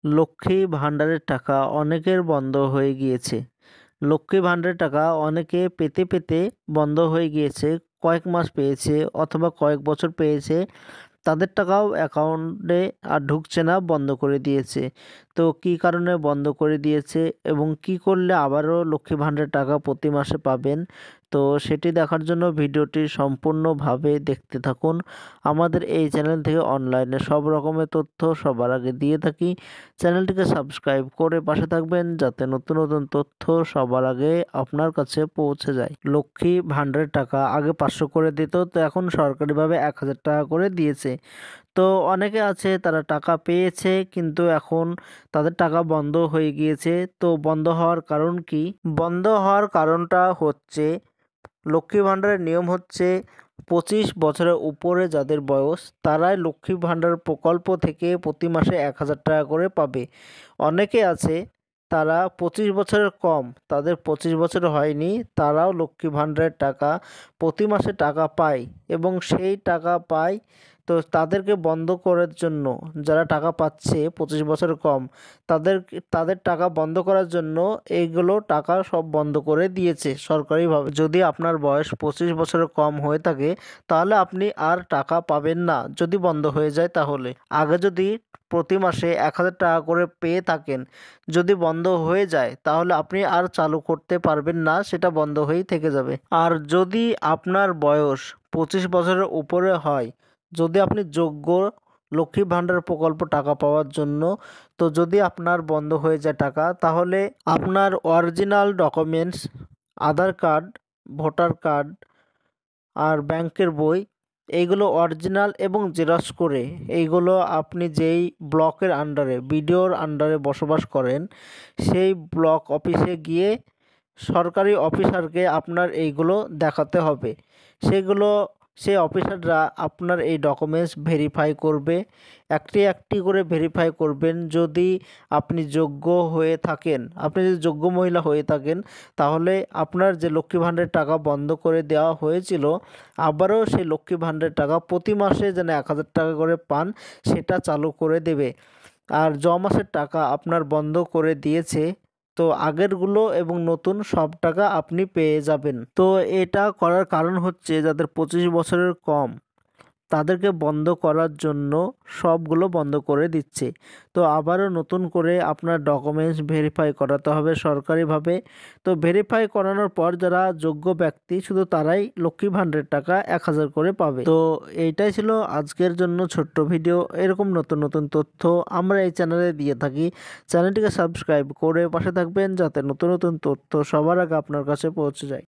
লক্ষ্মী ভাণ্ডারের টাকা অনেকের বন্ধ হয়ে গিয়েছে। লক্ষ্মী ভাণ্ডারের টাকা অনেকে পেতে পেতে বন্ধ হয়ে গিয়েছে। কয়েক মাস পেয়েছে অথবা কয়েক বছর পেয়েছে। তাদের টাকাও অ্যাকাউন্টে আর ঢুকছে না, বন্ধ করে দিয়েছে। তো কী কারণে বন্ধ করে দিয়েছে এবং কি করলে আবারও লক্ষ্মী ভাণ্ডারের টাকা প্রতি মাসে পাবেন, তো সেটি দেখার জন্য ভিডিওটি সম্পূর্ণভাবে দেখতে থাকুন। আমাদের এই চ্যানেল থেকে অনলাইনে সব রকমের তথ্য সবার আগে দিয়ে থাকি। চ্যানেলটিকে সাবস্ক্রাইব করে পাশে থাকবেন যাতে নতুন নতুন তথ্য সবার আগে আপনার কাছে পৌঁছে যায়। লক্ষ্মী ভাণ্ডারের টাকা আগে 500 করে দিত, তো এখন সরকারিভাবে 1000 টাকা করে দিয়েছে। তো অনেকে আছে তারা টাকা পেয়েছে কিন্তু এখন তাদের টাকা বন্ধ হয়ে গিয়েছে। তো বন্ধ হওয়ার কারণ কি? বন্ধ হওয়ার কারণটা হচ্ছে লক্ষ্মী ভাণ্ডারের নিয়ম হচ্ছে 25 বছরের উপরে যাদের বয়স তারাই লক্ষ্মী ভাণ্ডার প্রকল্প থেকে প্রতি মাসে 1000 টাকা করে পাবে। অনেকে আছে তারা 25 বছরের কম, তাদের 25 বছর হয়নি, তারাও লক্ষ্মী ভাণ্ডারের টাকা প্রতি মাসে টাকা পায় এবং সেই টাকা পায়। তো তাদেরকে বন্ধ করার জন্য, যারা টাকা পাচ্ছে 25 বছরের কম, তাদের টাকা বন্ধ করার জন্য এইগুলো টাকা সব বন্ধ করে দিয়েছে সরকারিভাবে। যদি আপনার বয়স 25 বছরের কম হয়ে থাকে তাহলে আপনি আর টাকা পাবেন না যদি বন্ধ হয়ে যায়। তাহলে আগে যদি প্রতি মাসে 1000 টাকা করে পেয়ে থাকেন, যদি বন্ধ হয়ে যায় তাহলে আপনি আর চালু করতে পারবেন না, সেটা বন্ধ হয়েই থেকে যাবে। আর যদি আপনার বয়স 25 বছরের উপরে হয়, যদি আপনি যোগ্য লক্ষ্মী ভাণ্ডার প্রকল্প টাকা পাওয়ার জন্য, তো যদি আপনার বন্ধ হয়ে যায় টাকা তাহলে আপনার অরিজিনাল ডকুমেন্টস, আধার কার্ড, ভোটার কার্ড আর ব্যাংকের বই, এইগুলো অরিজিনাল এবং জেরক্স করে এইগুলো আপনি যেই ব্লকের আন্ডারে, বিডিওর আন্ডারে বসবাস করেন, সেই ব্লক অফিসে গিয়ে সরকারি অফিসারকে আপনার এইগুলো দেখাতে হবে। সেই অফিসাররা আপনার এই ডকুমেন্টস ভেরিফাই করবে, একটি একটি করে ভেরিফাই করবেন। যদি আপনি যোগ্য হয়ে থাকেন, আপনি যদি যোগ্য মহিলা হয়ে থাকেন, তাহলে আপনার যে লক্ষ্মী ভাণ্ডারের টাকা বন্ধ করে দেওয়া হয়েছিল, আবারও সেই লক্ষ্মী ভাণ্ডারের টাকা প্রতি মাসে যেন 1000 টাকা করে পান, সেটা চালু করে দেবে। আর মাসের টাকা আপনার বন্ধ করে দিয়েছে, তো আগেরগুলো এবং নতুন সব টাকা আপনি পেয়ে যাবেন। তো এটা করার কারণ হচ্ছে যাদের 25 বছরের কম তাদেরকে বন্ধ করার জন্য সবগুলো বন্ধ করে দিচ্ছে। তো আবারও নতুন করে আপনার ডকুমেন্টস ভেরিফাই করাতে হবে সরকারিভাবে। তো ভেরিফাই করানোর পর যারা যোগ্য ব্যক্তি শুধু তারাই লক্ষ্মী ভাণ্ডারের টাকা 1000 করে পাবে। তো এইটাই ছিল আজকের জন্য ছোট্ট ভিডিও। এরকম নতুন নতুন তথ্য আমরা এই চ্যানেলে দিয়ে থাকি। চ্যানেলটিকে সাবস্ক্রাইব করে পাশে থাকবেন যাতে নতুন নতুন তথ্য সবার আগে আপনার কাছে পৌঁছে যায়।